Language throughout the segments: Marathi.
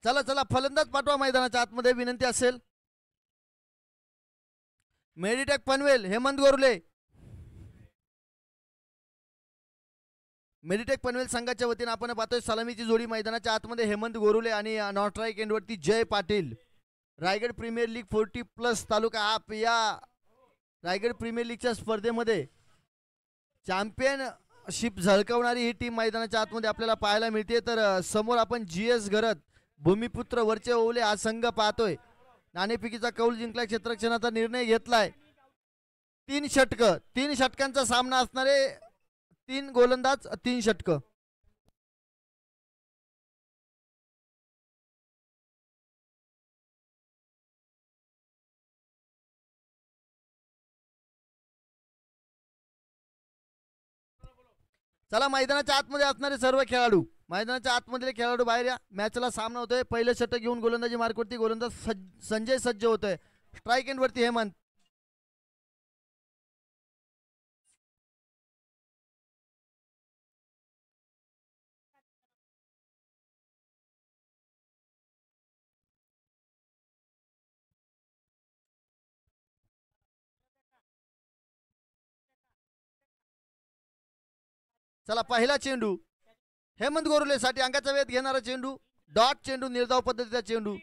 चला चला फलंदाज पाठवा मैदानाच्या आतमध्ये विनंती असेल. मेडिटेक पनवेल हेमंत गोरुले. मेडिटेक पनवेल संघाच्या वतीने आपण पाहतोय सलामीची जोडी मैदानाच्या आतमध्ये हेमंत गोरुले आणि नॉन स्ट्राईक एंडवरती जय पाटील. रायगड प्रीमियर लीग 40+ तालुका आप या रायगड प्रीमियर लीगच्या स्पर्धेमध्ये चॅम्पियनशिप झळकवणारी ही टीम मैदानाच्या आतमध्ये आपल्याला पाहायला मिळते. तर समोर आपण GS घरत भूमिपुत्र वरचे ओवले हा संघ पाहतोय. नाणेफेकीचा कौल जिंकला, क्षेत्ररक्षणाचा निर्णय घेतलाय. 3 षटकं, 3 षटकांचा सामना असणारे 3 गोलंदाज, 3 षटकं. चला मैदानाच्या आतमध्ये असणारे सर्व खेळाडू, मैदानाच्या आतमधले खेळाडू बाहेर या. मॅचला सामना होतोय. पहिलं षटक घेऊन गोलंदाजी मार्कवरती गोलंदाज संजय सज्ज होतोय. स्ट्राईक एंडवरती हेमंत. चला पहिला चेंडू हेमंत गोरुले साठी अंगाचा वेध घेणारा चेंडू. डॉट चेंडू, निर्धाव पद्धतीचा चेंडू.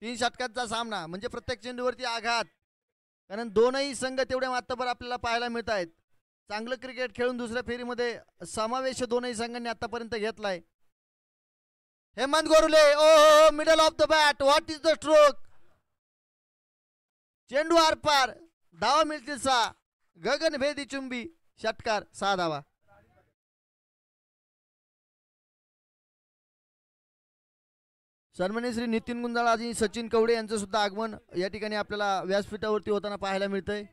3 षटकांचा सामना म्हणजे प्रत्येक चेंडूवरती आघात, कारण दोनही संघ तेवढे मात्रभर आपल्याला पाहायला मिळत आहेत. चांगलं क्रिकेट खेळून दुसऱ्या फेरीमध्ये समावेश दोनही संघांनी आतापर्यंत घेतलाय. Hemant Gorule, oh middle of the bat, what is the stroke. चेंडू आरपार, धावा मिळतील 6. गगनभेदी चुंबी षटकार, 6 धावा. सन्माननीय श्री नितीन गुंजाळ आणि सचिन कवडे यांचं सुद्धा आगमन या ठिकाणी आपल्याला व्यासपीठावरती होताना पाहायला मिळतंय.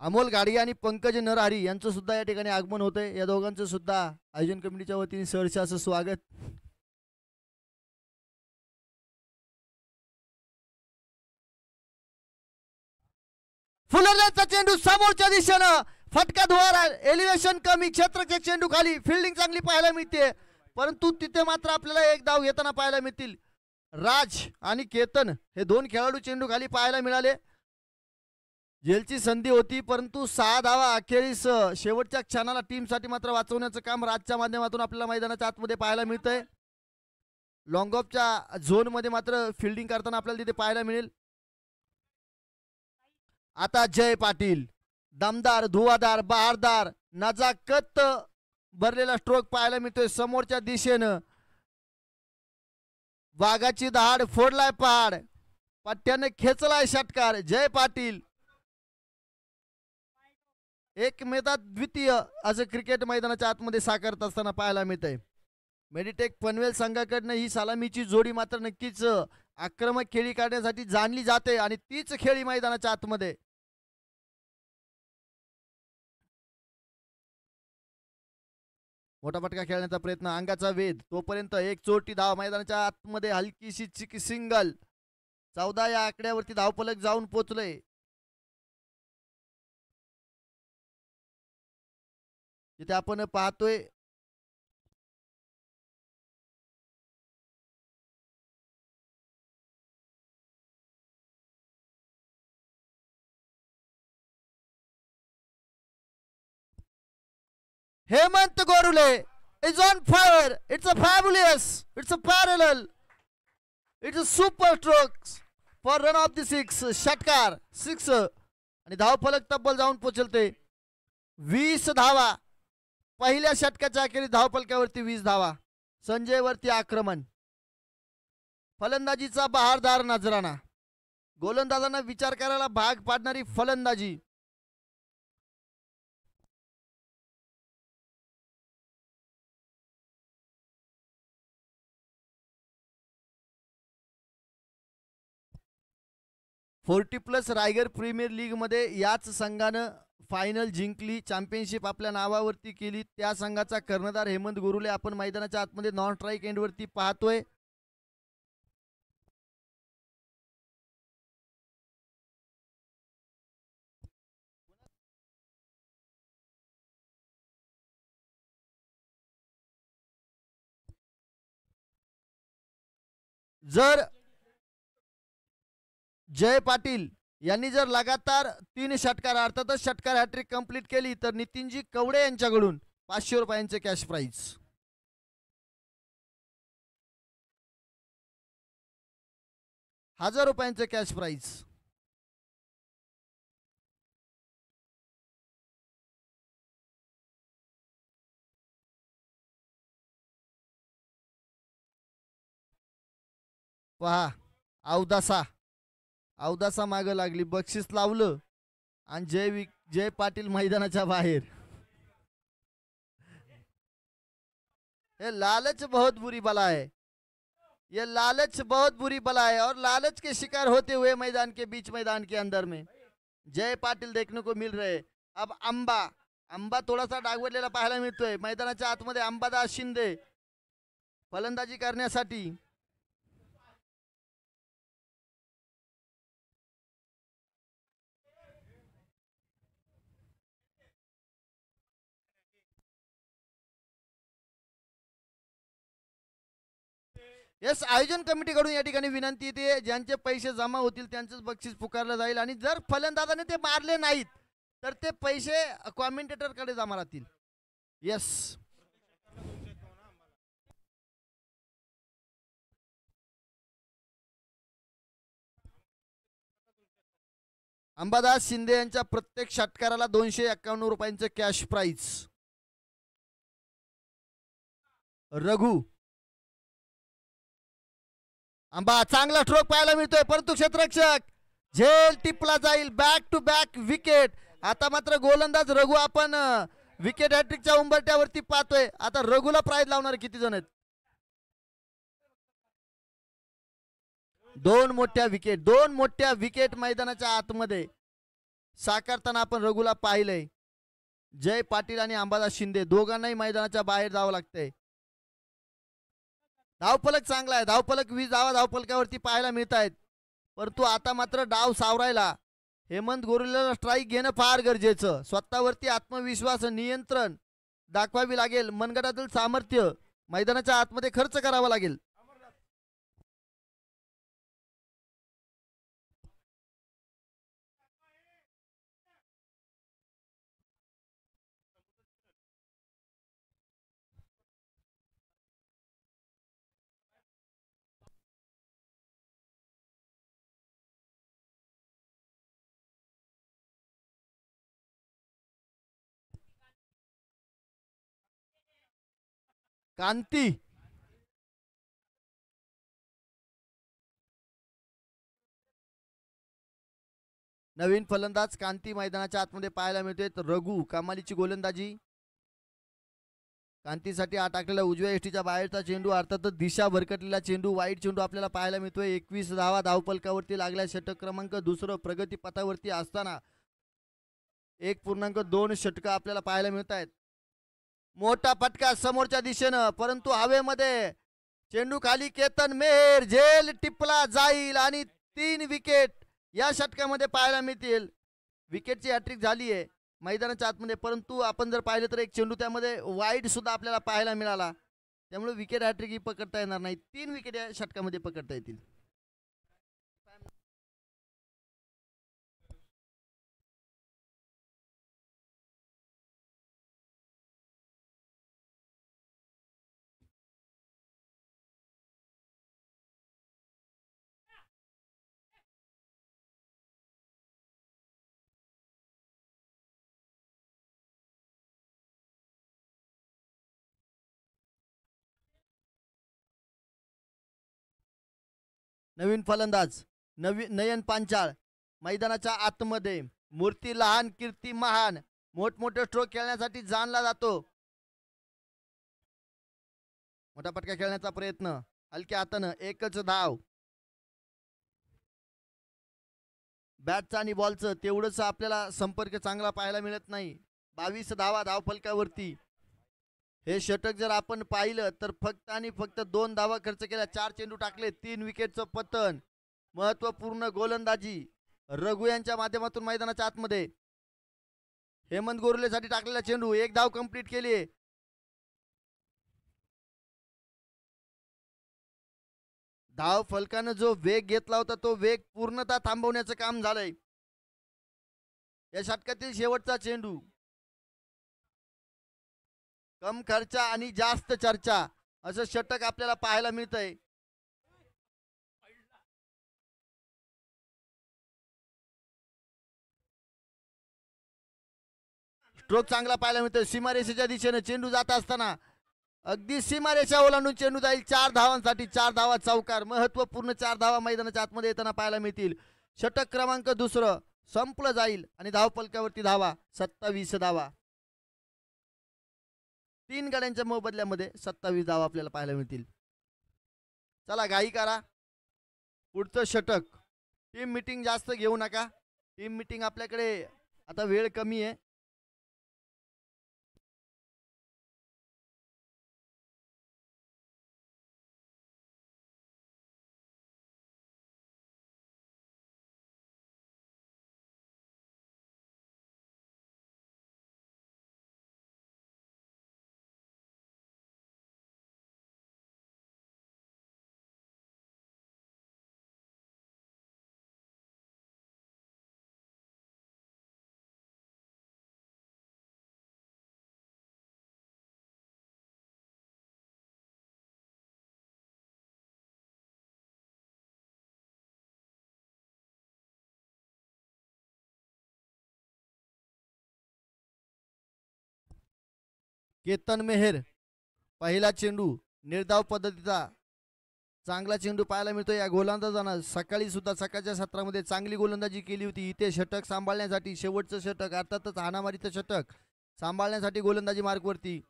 अमोल गाडी आणि पंकज नरहरी यांचं सुद्धा या ठिकाणी आगमन होतंय. या दोघांचं सुद्धा आयोजन कमिटीच्या वतीने सहर्ष असं स्वागत. फुलरचा चेंडू समोरच्या दिशेनं, फटका द्वारा, एलिव्हेशन कमी, क्षेत्रचे चेंडू खाली. फिल्डिंग चांगली पाहायला मिळते, परंतु तिथे मात्र आपल्याला एक धाव घेताना पाहायला मिळतील. राज आणि केतन हे 2 खेळाडू चेंडू खाली पाहायला मिळाले. जेलची संधी होती, परंतु 6 धावा अखेरीस शेवटच्या क्षणाला टीमसाठी मात्र वाचवण्याचं काम राजच्या माध्यमातून आपल्याला मैदानाच्या आतमध्ये पाहायला मिळतंय. लॉंग ऑफच्या झोनमध्ये मात्र फिल्डिंग करताना आपल्याला तिथे पाहायला मिळेल. आता जय पाटील, दमदार, धुवादार, बहारदार, नजाकत भरलेला स्ट्रोक पाहायला मिळतोय. समोरच्या दिशेनं वाघाची दहाड, फोडलाय पहाड, पट्ट्याने खेचलाय षटकार. जय पाटील एक मेधा द्वितीय असं क्रिकेट मैदानाच्या आतमध्ये साकारत असताना पाहायला मिळतंय. मेडिटेक पनवेल संघाकडनं ही सलामीची जोडी मात्र नक्कीच आक्रमक खेळी काढण्यासाठी जाणली जाते आणि तीच खेळी मैदानाच्या आतमध्ये. मोठा फटका खेळण्याचा प्रयत्न, अंगाचा वेध, तोपर्यंत एक चोटी धाव. मैदानाच्या आतमध्ये हलकीशी चिकी सिंगल. 14 या आकड्यावरती धावफलक जाऊन पोचले. तिथे आपण पाहतोय Hemant Gorule is on fire. It's a fabulous, it's a parallel, it's a super strokes for run of the 6. षटकार 6 आणि धावफलक तब्बल जाऊन पोचलते 20 धावा. पहिल्या षटकाच्या अखेरीस धावफलकावरती 20 धावा. संजय वरती आक्रमण. फलंदाजीचा बहारदार नजराना, गोलंदाजांना विचार करायला भाग पाडणारी फलंदाजी. +40 रायगड प्रीमियर लीग मध्ये याच संघानं फायनल जिंकली, चॅम्पियनशिप आपल्या नावावरती केली. त्या संघाचा कर्णधार हेमंत गोरुले आपण मैदानाच्या आतमध्ये नॉन स्ट्राईक एंडवरती पाहतोय. जर जय पाटील यांनी जर लगातार 3 षटकार अर्थातच षटकार हॅट्रिक कंप्लीट केली तर नितीनजी कवडे यांच्याकडून 500 रुपयांचे कॅश प्राइज. 1000 रुपयांचे कॅश प्राइज. पहा अवदासा माग लागली, बक्षीस लावलं आणि जय पाटील मैदानाच्या बाहेर. ये लालच बहुत बुरी बला है, ये लालच बहुत बुरी बला है और लालच के शिकार होते हुए मैदान के बीच मैदान के अंदर में जय पाटील देखने को मिल रहे. अब अंबा थोडासा डागवरलेला पाहायला मिळतोय मैदानाच्या आतमध्ये. अंबादास शिंदे फलंदाजी करण्यासाठी. यस, आयोजन कमिटीकडून या ठिकाणी विनंती येते ज्यांचे पैसे जमा होतील त्यांचंच बक्षीस पुकारलं जाईल आणि जर फलंदाजाने ते मारले नाहीत तर ते पैसे कॉमेंटेटरकडे जमा राहतील. यस, अंबादास शिंदे यांच्या प्रत्येक षटकाराला 251 रुपयांचे कॅश प्राइज. रघु आंबा चांगला स्ट्रोक पाहायला मिळतोय परंतु क्षेत्ररक्षक झेल टिपला जाईल. Back to back wicket. आता मात्र गोलंदाज रघु आपण विकेट हॅट्रिकच्या उंबरट्यावरती पाहतोय. आता रघुला प्राइज लावणार किती जण आहेत? 2 मोठ्या विकेट मैदानाच्या आतमध्ये साकारताना आपण रघुला पाहिलंय. जय पाटील आणि अंबादास शिंदे दोघांनाही मैदानाच्या बाहेर जावं लागतंय. धावफलक चांगला आहे, धावफलक 20 धावा धावफलकावरती पाहायला मिळत आहेत. परंतु आता मात्र डाव सावरायला हेमंत गोरेला स्ट्राईक घेणं फार गरजेचं. स्वतःवरती आत्मविश्वास नियंत्रण दाखवावी लागेल. मनगटातील सामर्थ्य मैदानाच्या आतमध्ये खर्च करावा लागेल. कांती नवीन फलंदाज कांती मैदानाच्या आतमध्ये पाहायला मिळतोय. रघु कमालीची गोलंदाजी. कांतीसाठी टाकलेला उजव्या एष्टीच्या बाहेरचा चेंडू अर्थातच दिशा भरकटलेला चेंडू वाईट चेंडू आपल्याला पाहायला मिळतोय. 21 धावा धावफलकावरती लागल्या. षटक क्रमांक 2 प्रगती पथावरती असताना 1.2 षटक आपल्याला पाहायला मिळत आहेत. मोठा फटका समोरच्या दिशेनं परंतु हवेमध्ये चेंडू खाली. केतन मेहर झेल टिपला जाईल आणि 3 विकेट या षटकामध्ये पाहायला मिळतील. विकेटची हॅट्रिक झाली आहे मैदानाच्या आतमध्ये परंतु आपण जर पाहिलं तर एक चेंडू त्यामध्ये वाईड सुद्धा आपल्याला पाहायला मिळाला. त्यामुळे विकेट हॅट्रिक ही पकडता येणार नाही. 3 विकेट या षटकामध्ये पकडता येतील. नवीन फलंदाज नयन पांचाळ मैदानाच्या आतमध्ये. मूर्ती लहान कीर्ती महान. मोठमोठे स्ट्रोक खेळण्यासाठी जाणला जातो. मोठा पटका खेळण्याचा प्रयत्न हलक्या हातानं. एकच धाव. बॅटचा आणि बॉलचं तेवढंच आपल्याला संपर्क चांगला पाहायला मिळत नाही. 22 धावा धावफलकावरती. हे षटक जर आपण पाहिलं तर फक्त आणि फक्त 2 धावा खर्च केल्या. 4 चेंडू टाकले. 3 विकेटचं पतन. महत्वपूर्ण गोलंदाजी रघु यांच्या माध्यमातून मैदानाच्या आतमध्ये. हेमंत गोरेसाठी टाकलेला चेंडू 1 धाव कंप्लीट केली. धाव फलकानं जो वेग घेतला होता तो वेग पूर्णतः थांबवण्याचं काम झालंय. या षटकातील शेवटचा चेंडू. कम खर्चा आणि जास्त चर्चा असं षटक आपल्याला पाहायला मिळतंय. स्ट्रोक चांगला पाहायला मिळतोय. सीमारेषेच्या दिशेने चेंडू जात असताना अगदी सीमारेषा ओलांडून चेंडू जाईल 4 धावांसाठी. 4 धावा चौकार. महत्वपूर्ण 4 धावा मैदानाच्या आतमध्ये येताना पाहायला मिळतील. षटक क्रमांक दुसरं संपलं जाईल आणि धावफलकावरती धावा 27 धावा. 3 गड्यांच्या मोबदल्यामध्ये 27 धावा आपल्याला पाहायला मिळतील. चला घाई करा. पुढचं षटक. टीम मीटिंग जास्त घेऊ नका. टीम मीटिंग आपल्याकडे आता वेळ कमी आहे. केतन मेहर पहिला चेंडू निर्धाव पद्धतीचा चांगला चेंडू पाहायला मिळतो. या गोलंदाजानं सकाळी सुद्धा सकाळच्या सत्रामध्ये चांगली गोलंदाजी केली होती. इथे षटक सांभाळण्यासाठी शेवटचं षटक अर्थातच हाणामारीचं षटक सांभाळण्यासाठी गोलंदाजी मार्गवरती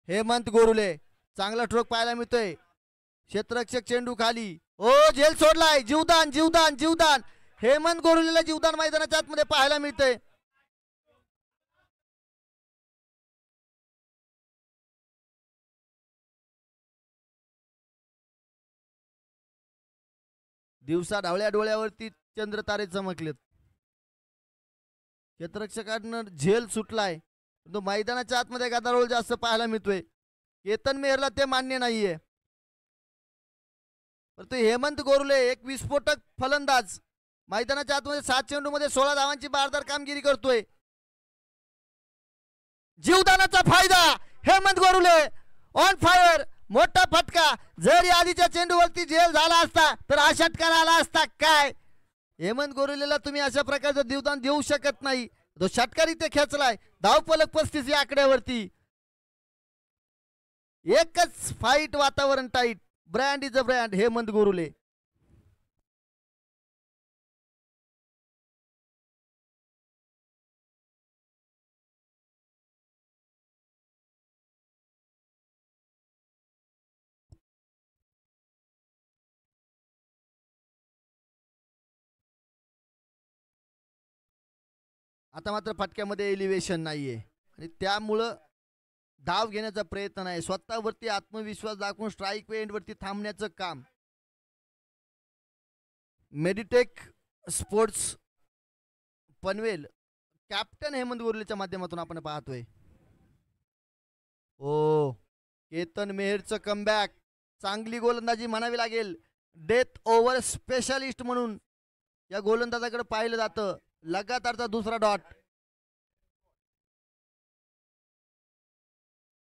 हेमंत गोरुले. चांगला स्ट्रोक पाहायला मिळतोय. क्षेत्ररक्षक चेंडू खाली. ओ झेल सोडलाय. जीवदान जीवदान जीवदान. हेमंत गोरुलेला जीवदान मैदानाच्या आतमध्ये पाहायला मिळतंय. दिवसा ढवळ्या डोळ्यावरती चंद्र तारे चमकलेत. क्षेत्ररक्षकांना झेल सुटलाय. तो मैदानाच्या आतमध्ये गदारोळ जास्त पाहायला मिळतोय. केतन मेहरला ते मान्य नाहीये. परंतु हेमंत गोरुले एक विस्फोटक फलंदाज मैदानाच्या आतमध्ये 7 चेंडूमध्ये 16 धावांची बारदार कामगिरी करतोय. जीवदानाचा फायदा. Hemant Gorule on fire. मोठा फटका. जर या आधीच्या चेंडूवरती झेल झाला असता तर हा षटकार आला असता काय. हेमंत गोरुलेला तुम्ही अशा प्रकारचं जीवदान देऊ शकत नाही. तो षटकार इथे खेचलाय. धावफलक 35 या आकड्यावरती. एकच फाईट वातावरण tight. Brand is a brand. Hemant Gorule. आता मात्र फटक्यामध्ये एलिव्हेशन नाहीये आणि त्यामुळं धाव घेण्याचा प्रयत्न नाही. स्वतःवरती आत्मविश्वास दाखवून स्ट्राईक एंडवरती थांबण्याचं काम Meditech sports Panvel captain Hemant गोरुलेच्या माध्यमातून आपण पाहतोय. ओ केतन मेहरचं कमबॅक. चांगली गोलंदाजी म्हणावी लागेल. डेथ ओव्हर स्पेशालिस्ट म्हणून या गोलंदाजाकडे पाहिलं जातं. लगातारचा दुसरा डॉट.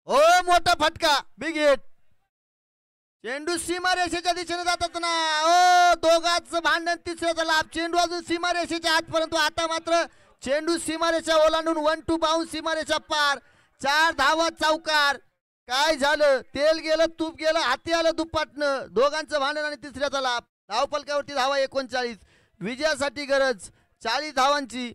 ओ मोठा फटका. Big hit. चेंडू सीमारेषेच्या दिशेने जातात ना. ओ दोघांचं भांडण तिसऱ्याचा लाभ. चेंडू अजून सीमारेषेच्या आत परंतु आता मात्र चेंडू सीमारेषा ओलांडून 1-2 बाउंस सीमारेषा पार. 4 धावा चौकार. काय झालं. तेल गेलं तूप गेलं हाती आलं दुप्पाटनं. दोघांचं भांडण आणि तिसऱ्याचा लाभ. धावफलकावरती धावा 39. विजयासाठी गरज 40 धावांची.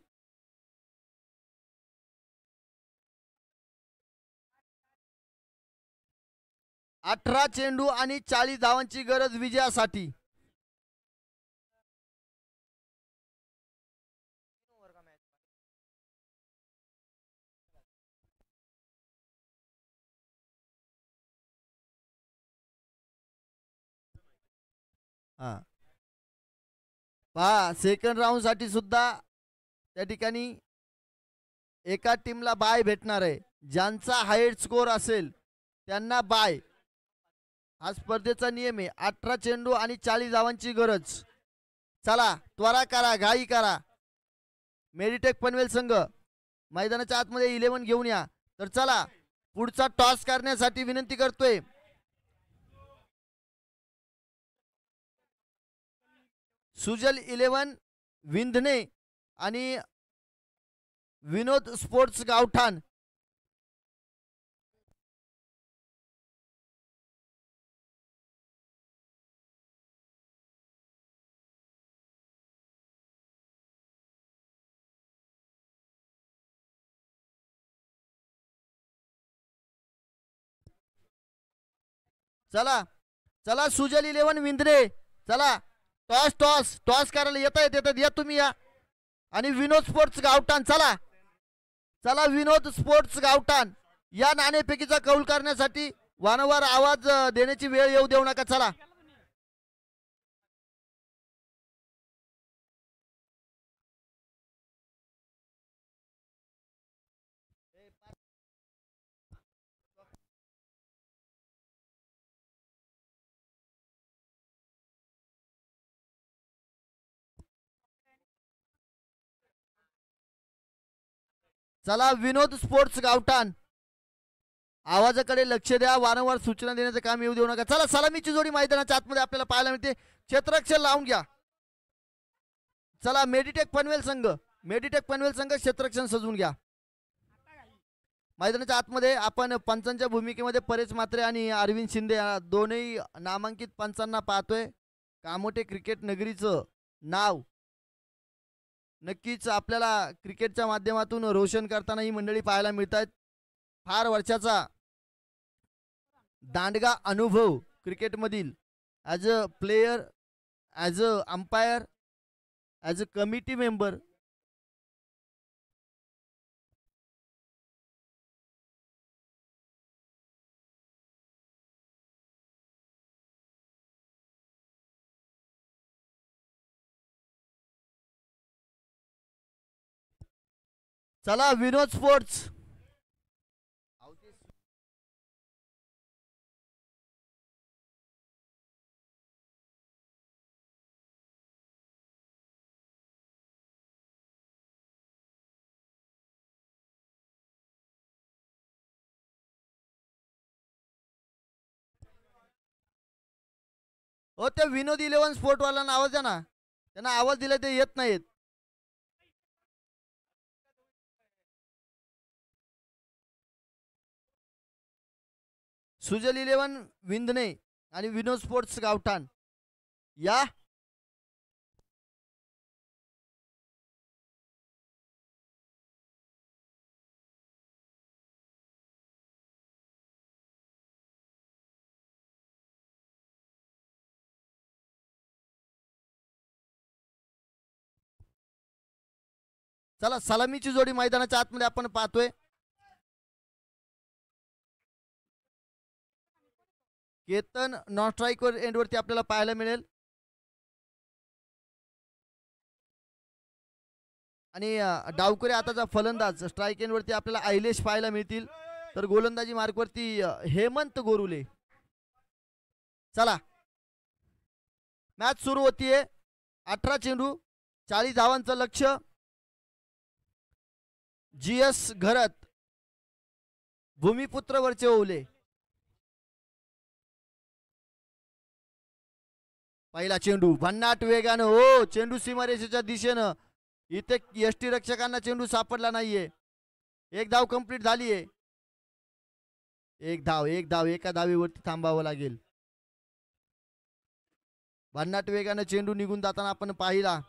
अठरा चेंडू आणि 40 धावांची गरज विजयासाठी. हा पहा सेकंड राऊंड साठी सुद्धा त्या ठिकाणी एका टीमला बाय भेटणार आहे. ज्यांचा हायेस्ट स्कोर असेल त्यांना बाय. हा स्पर्धेचा नियम आहे. 18 चेंडू आणि 40 धावांची गरज. चला त्वरा करा, घाई करा. मेडिटेक पनवेल संघ मैदानाच्या आतमध्ये 11 घेऊन या. तर चला पुढचा टॉस करण्यासाठी विनंती करतोय. सुजल 11 विंधने आणि विनोद स्पोर्ट्स गावठाण. चला चला सुजल 11 विंधने. चला टॉस टॉस टॉस करायला येतात या तुम्ही या. आणि विनोद स्पोर्ट्स गावठाण. चला चला विनोद स्पोर्ट्स गावठाण या नाणेफेकीचा कौल करण्यासाठी वारंवार आवाज देण्याची वेळ येऊ देऊ नका. चला चला विनोद स्पोर्ट्स गावठाण आवाजाकडे लक्ष द्या. वारंवार सूचना देण्याचं काम येऊ देऊ नका. चला सलामीची जोडी मैदानाच्या आतमध्ये आपल्याला पाहायला मिळते. क्षेत्ररक्षण लावून घ्या. चला मेडिटेक पनवेल संघ क्षेत्ररक्षण सजवून घ्या. मैदानाच्या आतमध्ये आपण पंचांच्या भूमिकेमध्ये परेश म्हात्रे आणि अरविंद शिंदे या दोन्ही नामांकित पंचांना पाहतोय. कामोठे क्रिकेट नगरीचं नाव नक्कीच आपल्याला क्रिकेटच्या माध्यमातून रोशन करताना ही मंडळी पाहायला मिळत आहेत. फार वर्षाचा दांडगा अनुभव क्रिकेटमधील as a player, as a umpire, as a committee member. चला विनोद स्पोर्ट्स हो. ते विनोद 11 स्पोर्ट वाल्यांना आवाज द्या ना. त्यांना आवाज दिला ते येत नाहीत. सुजल 11 विंधने आणि विनोद स्पोर्ट्स गावठाण या. चला सलामीची जोडी मैदानाच्या आतमध्ये आपण पाहतोय. केतन नॉन स्ट्राईकवर एंडवरती आपल्याला पाहायला मिळेल. आणि डावकरी आताचा फलंदाज स्ट्राईक एंडवरती आपल्याला आयलेश पाहायला मिळतील. तर गोलंदाजी मार्कवरती हेमंत गोरुले. चला मॅच सुरू होतीये. 18 चेंडू 40 धावांचं लक्ष. GS घरत भूमिपुत्र वरचे ओवले. पहिला चेंडू भन्नाट वेगानं. हो चेंडू सीमारेषेच्या दिशेनं. इथे यष्टी रक्षकांना चेंडू सापडला नाहीये. एक धाव कंप्लीट झालीये. एक धाव एका धावेवरती थांबावं लागेल. भन्नाट वेगानं चेंडू निघून जाताना आपण पाहिला.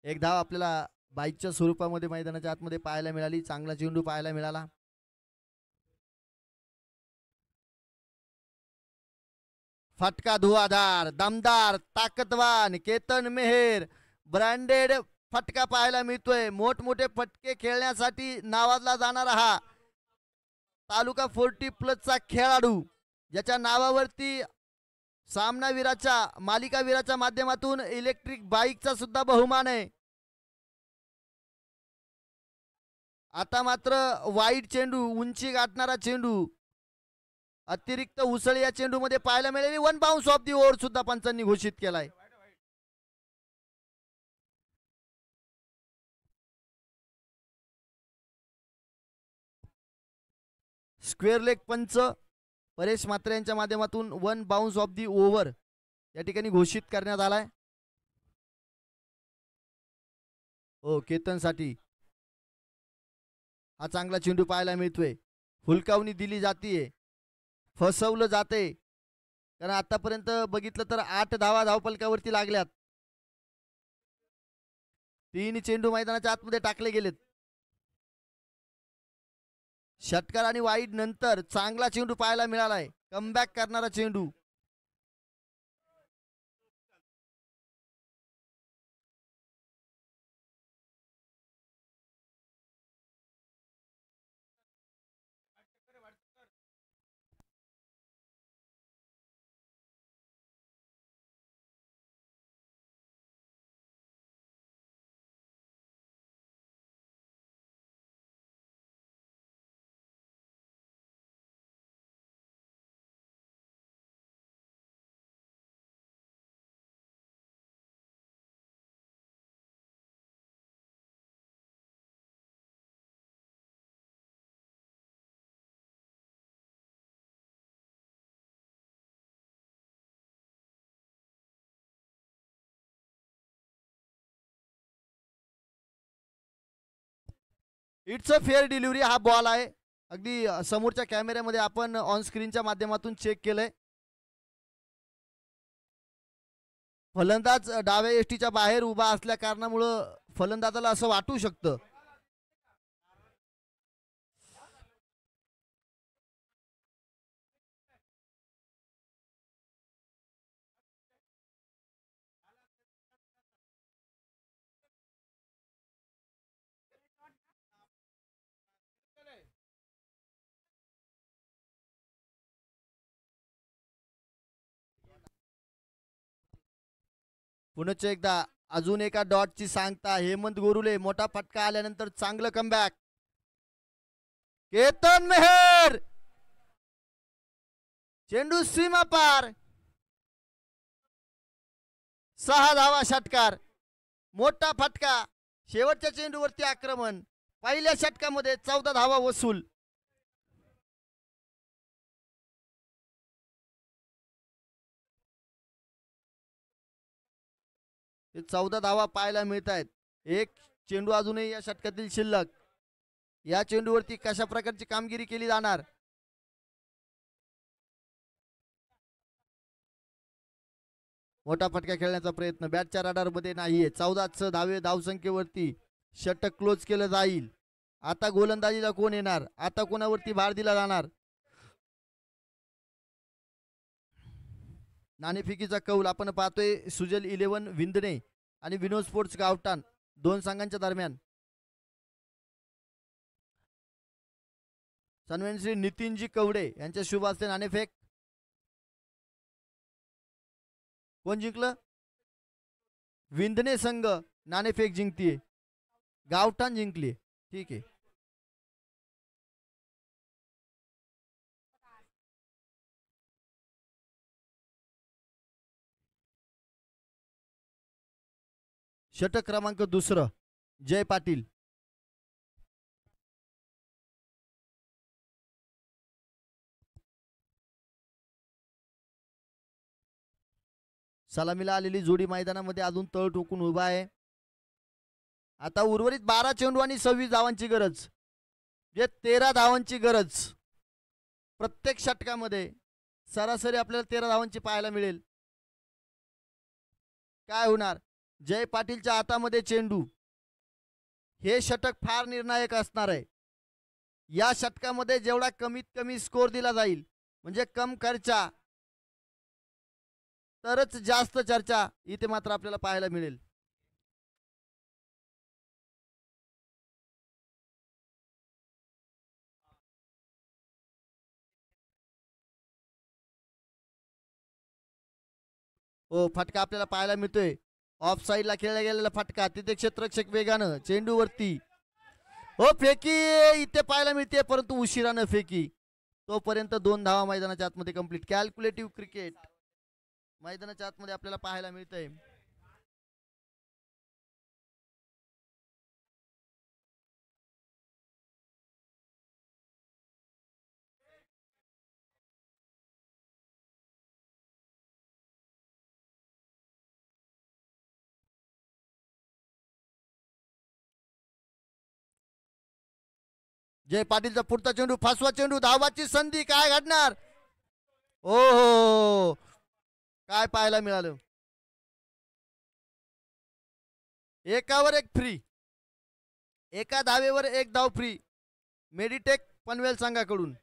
एक धाव आपल्याला बाईकच्या स्वरूपामध्ये मैदानाच्या आतमध्ये पाहायला मिळाली. चांगला चेंडू पाहायला मिळाला. फटका धुआधार, दमदार, ताकदवान केतन मेहर ब्रँडेड फटका पाहायला मिळतोय. मोठमोठे फटके खेळण्यासाठी नावाजला जाणारा हा तालुका 40+ खेळाडू, ज्याच्या नावावरती सामनावीराच्या मालिकावीराच्या माध्यमातून इलेक्ट्रिक बाईकचा सुद्धा बहुमान आहे. आता मात्र वाईड चेंडू, उंची गाठणारा चेंडू, अतिरिक्त उसळ या चेंडू मध्ये पाहायला मिळाली. 1 बाउन्स ऑफ दी ओव्हर सुद्धा पंचांनी घोषित केलाय. स्क्वेअर लेग पंच परेश म्हात्रे यांच्या माध्यमातून 1 बाउन्स ऑफ दी ओव्हर या ठिकाणी घोषित करण्यात आलाय. हो, केतनसाठी हा चांगला चेंडू पाहायला मिळतोय. हुलकावणी दिली जाते, फसवलं जाते, कारण आतापर्यंत बघितलं तर 8 धावा धावपलकावरती लागल्यात. 3 चेंडू मैदानाच्या आतमध्ये टाकले गेलेत. षटकार आणि वाईड नंतर चांगला चेंडू पाहायला मिळालाय, कमबॅक करणारा चेंडू. इट्स अ फेअर डिलिव्हरी हा बॉल आहे. अगदी समोरच्या कॅमेऱ्यामध्ये आपण ऑन स्क्रीनच्या माध्यमातून चेक केलंय. फलंदाज डाव्या यष्टीच्या बाहेर उभा असल्या कारणामुळं फलंदाजाला असं वाटू शकतं. पुनच एकदा अजून एका डॉटची सांगता हेमंत गोरुले. मोठा फटका आल्यानंतर चांगलं कमबॅक. केतन मेहर, चेंडू सीमा पार, 6 धावा षटकार. मोठा फटका, शेवटच्या चेंडूवरती आक्रमण. पहिल्या षटकामध्ये 14 धावा वसूल. हे 14 धावा पाहायला मिळत आहेत. एक चेंडू अजूनही या षटकातील शिल्लक. या चेंडूवरती कशा प्रकारची कामगिरी केली जाणार. मोठा फटका खेळण्याचा प्रयत्न बॅटच्या रडार मध्ये नाहीये. 14 धावे धावसंख्येवरती षटक क्लोज केलं जाईल. आता गोलंदाजीला कोण येणार, आता कोणावरती भार दिला जाणार. नाणेफेकीचा कौल आपण पाहतोय. सुजल 11 विंदणे आणि विनोद स्पोर्ट्स गावठाण दोन संघांच्या दरम्यान. सन्माननीय श्री नितीनजी कवडे यांच्या शुभ हस्ते नाणेफेक. कोण जिंकलं? विंदणे संघ नाणेफेक जिंकतीये, गावठाण जिंकली. ठीक आहे. षटक क्रमांक 2 जय पाटील. सलामीला आलेली जोडी मैदानामध्ये अजून तळ ठोकून उभा आहे. आता उर्वरित 12 चेंडू आणि 26 धावांची गरज, जे 13 धावांची गरज. प्रत्येक षटकामध्ये सरासरी आपल्याला 13 धावांची पाहायला मिळेल. काय होणार? जय पाटीलच्या हातामध्ये चेंडू. हे षटक फार निर्णायक असणार आहे. या षटकामध्ये जेवढा कमीत कमी स्कोर दिला जाईल, म्हणजे कम खर्चा तरच जास्त चर्चा इथे मात्र आपल्याला पाहायला मिळेल. हो, फटका आपल्याला पाहायला मिळतोय. ऑफ साईडला खेळला गेलेला फटका, तिथे क्षेत्ररक्षक वेगानं चेंडूवरती. हो, फेकी इथे पाहायला मिळते परंतु उशिरानं फेकी. तोपर्यंत 2 धावा मैदानाच्या आतमध्ये कंप्लीट. कॅल्क्युलेटिव्ह क्रिकेट मैदानाच्या आतमध्ये आपल्याला पाहायला मिळतंय. जय पाटीलचा पुढचा चेंडू, फासवा चेंडू, धावाची संधी, काय घडणार? ओ हो, काय पाहायला मिळालं? एकावर एक फ्री, एका धावेवर एक धाव फ्री मेडिटेक पनवेल संघाकडून.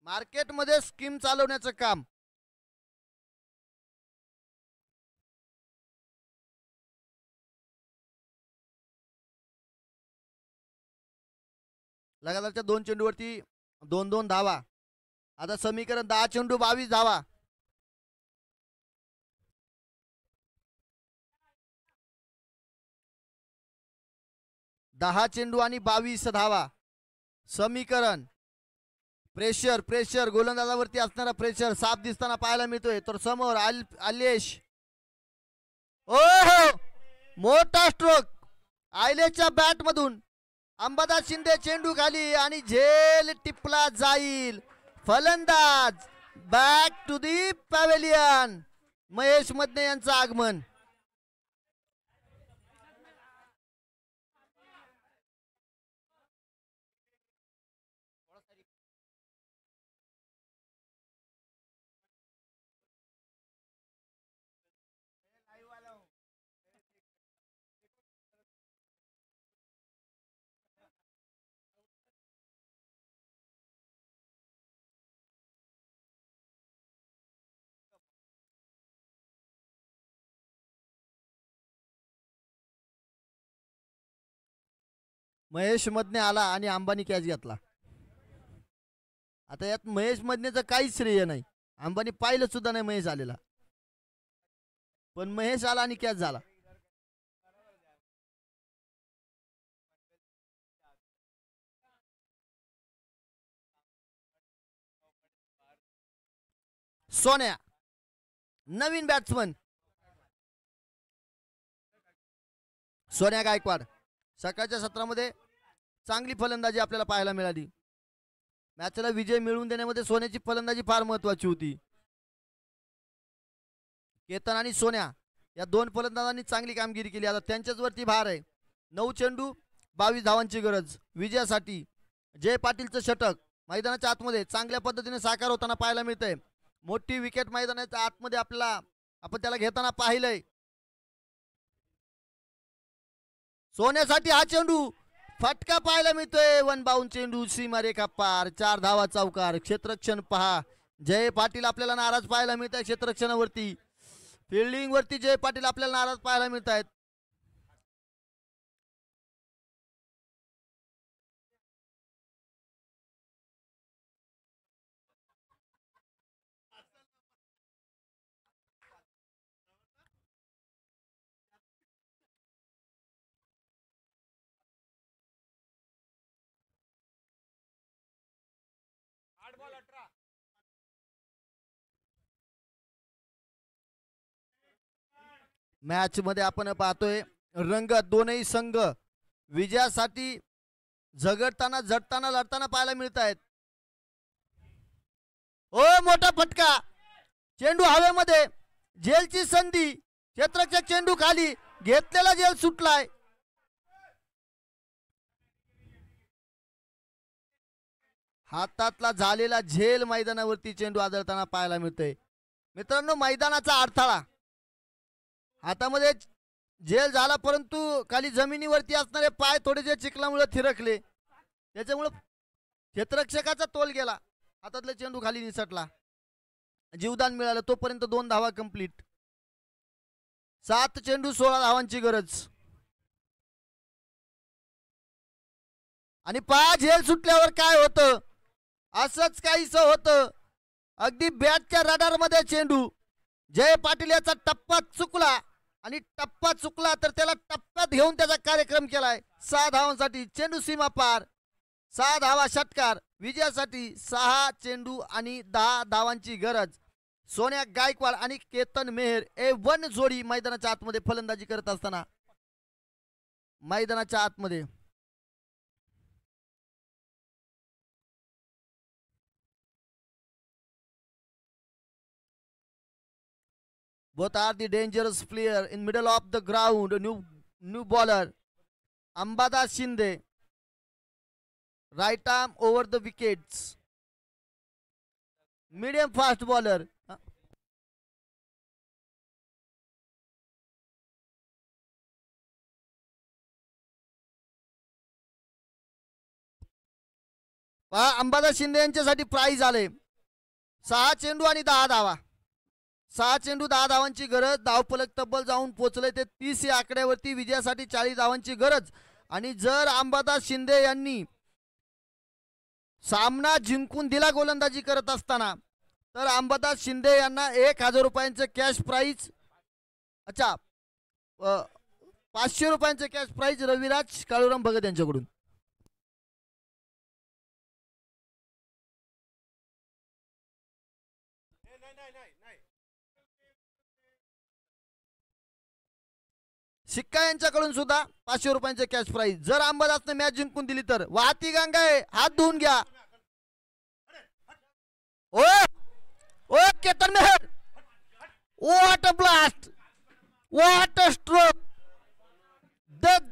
मार्केटमध्ये स्कीम चालवण्याचं काम लगातारच्या 2 चेंडूवरती 2-2 धावा. आता समीकरण 10 चेंडू 22 धावा. दहा चेंडू आणि 22 धावा समीकरण. प्रेशर प्रेशर गोलंदाजावरती असणारा प्रेशर साफ दिसताना पाहायला मिळतोय. तर समोर आलेश, ओ मोठा स्ट्रोक आयलेशच्या बॅट मधून. अंबादास शिंदे चेंडू खाली आणि झेल टिपला जाईल. फलंदाज back to the pavilion. Mahesh Madane यांचं आगमन. महेश मदने आला आणि अंबानी कॅच घेतला. आता यात महेश मदनेचं काहीच श्रेय नाही. अंबानी पाहिलं सुद्धा नाही महेश आलेला, पण महेश आला आणि कॅच झाला. सोन्या नवीन बॅट्समन सोन्या गायकवाड. सकाळच्या सत्रामध्ये चांगली फलंदाजी आपल्याला पाहायला मिळाली. मॅचला विजय मिळवून देण्यामध्ये सोन्याची फलंदाजी फार महत्वाची होती. केतन आणि सोन्या या 2 फलंदाजांनी चांगली कामगिरी केली. आता त्यांच्याच वरती भार आहे. 9 चेंडू 22 धावांची गरज विजयासाठी. जय पाटीलचं षटक मैदानाच्या आतमध्ये चांगल्या पद्धतीने साकार होताना पाहायला मिळतंय. मोठी विकेट मैदानाच्या आतमध्ये आपण त्याला घेताना पाहिलंय. सोन्यासाठी हा चेंडू फटका पाहायला मिळतोय. 1 बाउंड चेंडू, सीमारेखा पार, 4 धावा चौकार. क्षेत्ररक्षण पहा, जय पाटील आपल्याला नाराज पाहायला मिळत आहे. क्षेत्ररक्षणावरती फिल्डिंग वरती जय पाटील आपल्याला नाराज पाहायला मिळत आहेत. मॅच मध्ये आपण पाहतोय रंगत. दोनही संघ विजयासाठी झगडताना झटताना लढताना पाहायला मिळत आहेत. ओ मोठा फटका, चेंडू हवेमध्ये, झेलची संधी. क्षेत्ररक्षक चेंडू खाली, घेतलेला झेल सुटलाय. हातातला झालेला झेल मैदानावरती चेंडू आदळताना पाहायला मिळतोय. मित्रांनो, मैदानाचा अडथळा, हातामध्ये झेल झाला परंतु खाली जमिनीवरती असणारे पाय थोडेसे चिखलामुळे थिरकले, त्याच्यामुळे क्षेत्ररक्षकाचा तोल गेला. हातातला चेंडू खाली निसटला, जीवदान मिळालं. तोपर्यंत 2 धावा कंप्लीट. 7 चेंडू 16 धावांची गरज. आणि 5 झेल सुटल्यावर काय होतं, असंच काहीसं होतं. अगदी बॅटच्या रडार मध्ये चेंडू. जय पाटील याचा टप्पा चुकला आणि टप्पा चुकला तर त्याला टप्प्यात घेऊन त्याचा कार्यक्रम केलाय. 6 धावांसाठी चेंडू सीमा पार. 6 धावा षटकार. विजयासाठी 6 चेंडू आणि 10 धावांची गरज. सोन्या गायकवाड आणि केतन मेहर A1 जोडी मैदानाच्या आतमध्ये फलंदाजी करत असताना मैदानाच्या आतमध्ये. Both are the dangerous player in middle of the ground. New bowler Ambadas Shinde, right arm over the wickets. Medium fast bowler. Ambadas Shinde यांच्यासाठी प्राइज आले. 6 चेंडू आणि 10 धावा. 6 चेंडू 10 धावांची गरज. धावफलक तब्बल जाऊन पोहोचले ते 30 या आकड्यावरती. विजयासाठी 40 धावांची गरज. आणि जर अंबादास शिंदे यांनी सामना जिंकून दिला गोलंदाजी करत असताना तर अंबादास शिंदे यांना 1000 रुपयांचे कॅश प्राइज. अच्छा, 500 रुपयांचे कॅश प्राइज रविराज काळूराम भगत यांच्याकडून. शिक्का यांच्याकडून सुद्धा 500 रुपयांचे कॅश प्राइज. जर अंबादासने मॅच जिंकून दिली तर. वाहती गंगा आहे, हात धुवून घ्या. Oh oh Ketan Mehar, what a blast, what a stroke.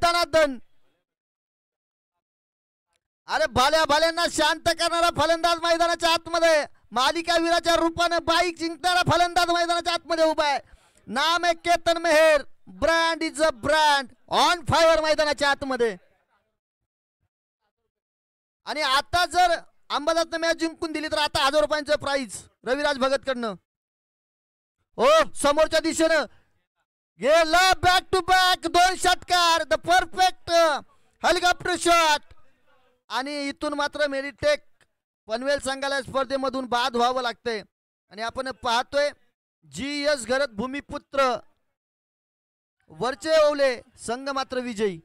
दनादन. अरे भाल्या भाल्यांना शांत करणारा फलंदाज मैदानाच्या आतमध्ये. मालिकावीराच्या रूपाने बाईक जिंकणारा फलंदाज मैदानाच्या आतमध्ये उभा आहे. नाम आहे Ketan Meher. Brand is a brand. On fire मैदानाच्या आतमध्ये. आणि आता जर अंबादासने मॅच जिंकून दिली तर आता 1000 रुपयांचं प्राइज रविराज भगत कडनं. हो, समोरच्या दिशेनं गेला बॅक टू बॅक 2 षटकार. The perfect helicopter shot. आणि इथून मात्र मेरिटेक पनवेल संघाला स्पर्धेमधून बाद व्हावं लागतंय. आणि आपण पाहतोय GS घरत भूमिपुत्र वरचे ओवले संघ मात्र विजयी.